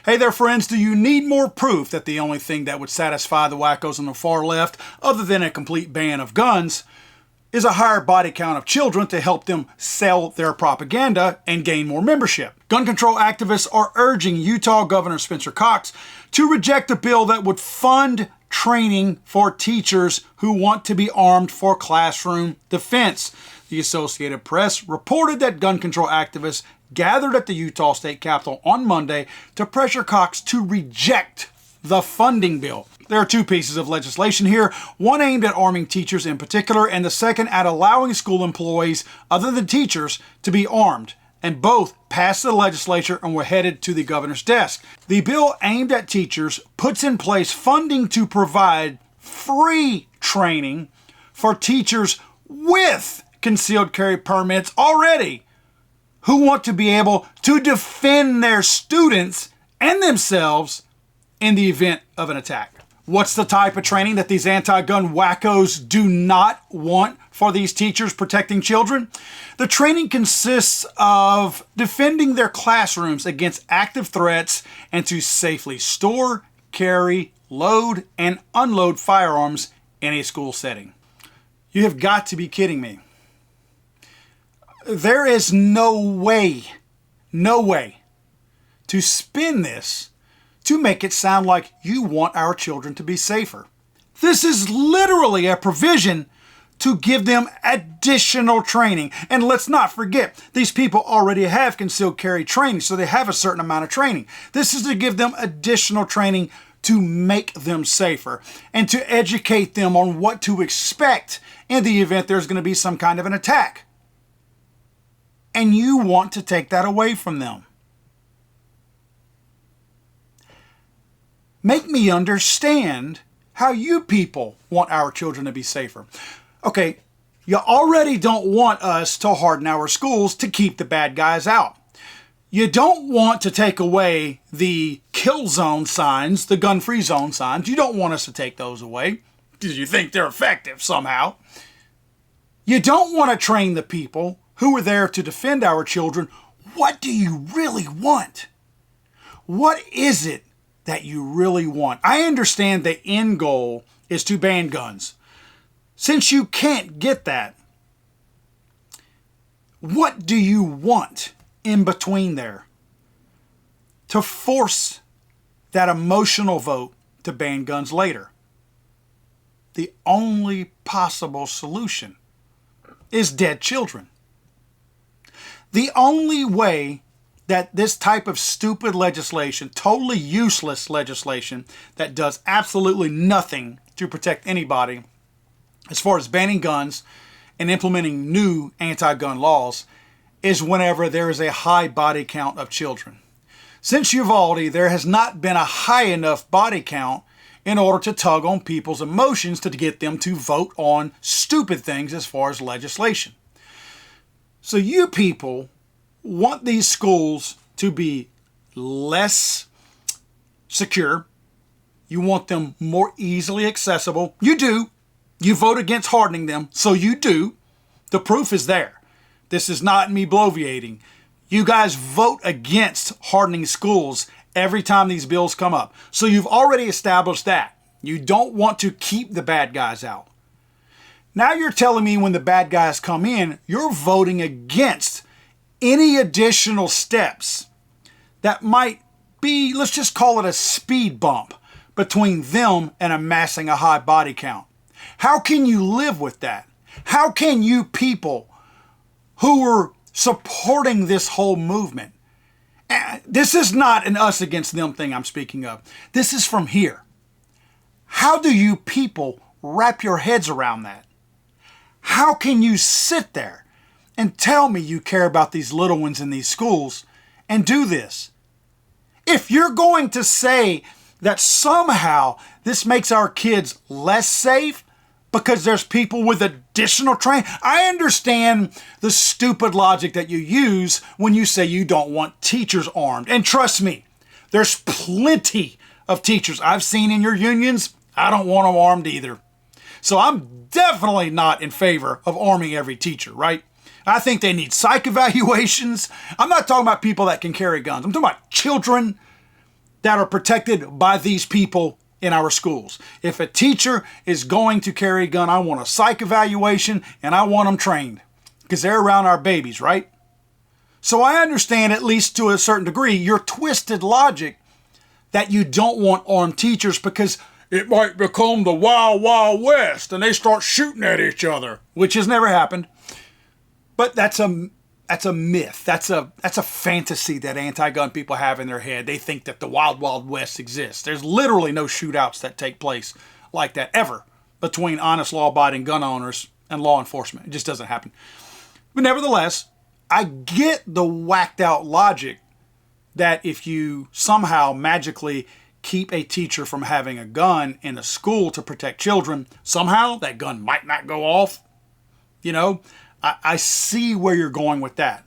Hey there, friends. Do you need more proof that the only thing that would satisfy the wackos on the far left, other than a complete ban of guns, is a higher body count of children to help them sell their propaganda and gain more membership? Gun control activists are urging Utah Governor Spencer Cox to reject a bill that would fund training for teachers who want to be armed for classroom defense. The Associated Press reported that gun control activists gathered at the Utah State Capitol on Monday to pressure Cox to reject the funding bill. There are two pieces of legislation here, one aimed at arming teachers in particular, and the second at allowing school employees other than teachers to be armed. And both passed the legislature and were headed to the governor's desk. The bill aimed at teachers puts in place funding to provide free training for teachers with concealed carry permits already, who want to be able to defend their students and themselves in the event of an attack. What's the type of training that these anti-gun wackos do not want for these teachers protecting children? The training consists of defending their classrooms against active threats and to safely store, carry, load, and unload firearms in a school setting. You have got to be kidding me. There is no way to spin this to make it sound like you want our children to be safer. This is literally a provision to give them additional training. And let's not forget, these people already have concealed carry training, so they have a certain amount of training. This is to give them additional training to make them safer and to educate them on what to expect in the event there's going to be some kind of an attack. And you want to take that away from them. Make me understand how you people want our children to be safer. Okay, you already don't want us to harden our schools to keep the bad guys out. You don't want to take away the kill zone signs, the gun-free zone signs. You don't want us to take those away because you think they're effective somehow. You don't want to train the people who are there to defend our children. What do you really want? What is it that you really want? I understand the end goal is to ban guns. Since you can't get that, what do you want in between there to force that emotional vote to ban guns later? The only possible solution is dead children. The only way that this type of stupid legislation, totally useless legislation that does absolutely nothing to protect anybody as far as banning guns and implementing new anti-gun laws, is whenever there is a high body count of children. Since Uvalde, there has not been a high enough body count in order to tug on people's emotions to get them to vote on stupid things as far as legislation. So you people want these schools to be less secure. You want them more easily accessible. You do. You vote against hardening them, so you do. The proof is there. This is not me bloviating. You guys vote against hardening schools every time these bills come up. So you've already established that. You don't want to keep the bad guys out. Now you're telling me when the bad guys come in, you're voting against any additional steps that might be, let's just call it a speed bump between them and amassing a high body count. How can you live with that? How can you people who are supporting this whole movement, this is not an us against them thing I'm speaking of. This is from here. How do you people wrap your heads around that? How can you sit there and tell me you care about these little ones in these schools and do this? If you're going to say that somehow this makes our kids less safe because there's people with additional training, I understand the stupid logic that you use when you say you don't want teachers armed. And trust me, there's plenty of teachers I've seen in your unions. I don't want them armed either. So I'm definitely not in favor of arming every teacher, right? I think they need psych evaluations. I'm not talking about people that can carry guns. I'm talking about children that are protected by these people in our schools. If a teacher is going to carry a gun, I want a psych evaluation and I want them trained because they're around our babies, right? So I understand, at least to a certain degree, your twisted logic that you don't want armed teachers because it might become the Wild Wild West and they start shooting at each other, which has never happened. But that's a myth. That's a fantasy that anti-gun people have in their head. They think that the Wild Wild West exists. There's literally no shootouts that take place like that ever between honest law-abiding gun owners and law enforcement. It just doesn't happen. But nevertheless, I get the whacked out logic that if you somehow magically keep a teacher from having a gun in a school to protect children, somehow that gun might not go off. You know, I see where you're going with that.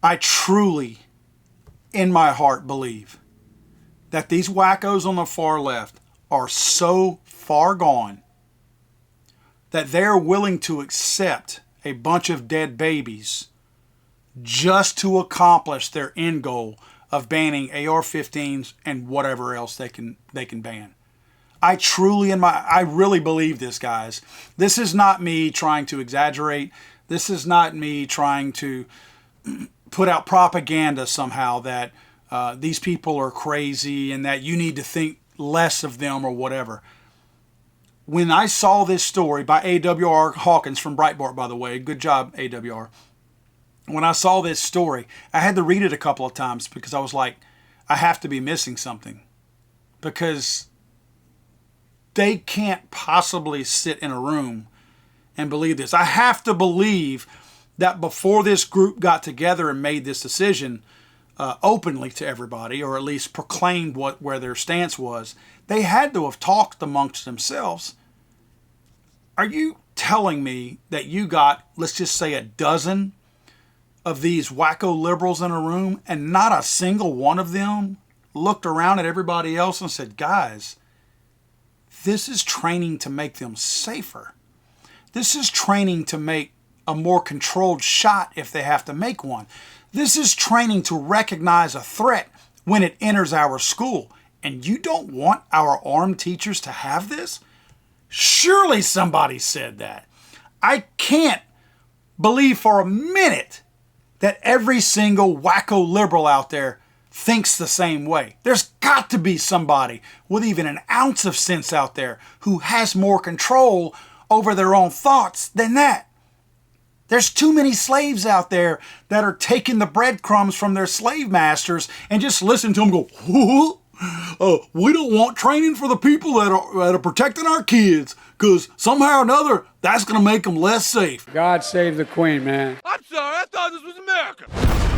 I truly, in my heart, believe that these wackos on the far left are so far gone that they're willing to accept a bunch of dead babies just to accomplish their end goal of banning AR-15s and whatever else they can ban. I really believe this, guys. This is not me trying to exaggerate. This is not me trying to put out propaganda somehow that these people are crazy and that you need to think less of them or whatever. When I saw this story by A.W.R. Hawkins from Breitbart, by the way, good job, A.W.R. When I saw this story, I had to read it a couple of times because I was like, I have to be missing something. Because they can't possibly sit in a room and believe this. I have to believe that before this group got together and made this decision openly to everybody, or at least proclaimed where their stance was, they had to have talked amongst themselves. Are you telling me that you got, let's just say, a dozen of these wacko liberals in a room and not a single one of them looked around at everybody else and said, guys, this is training to make them safer. This is training to make a more controlled shot if they have to make one. This is training to recognize a threat when it enters our school. And you don't want our armed teachers to have this? Surely somebody said that. I can't believe for a minute that every single wacko liberal out there thinks the same way. There's got to be somebody with even an ounce of sense out there who has more control over their own thoughts than that. There's too many slaves out there that are taking the breadcrumbs from their slave masters and just listen to them go, we don't want training for the people that are protecting our kids because somehow or another that's going to make them less safe. God save the Queen, man. I'm sorry, I thought this was America.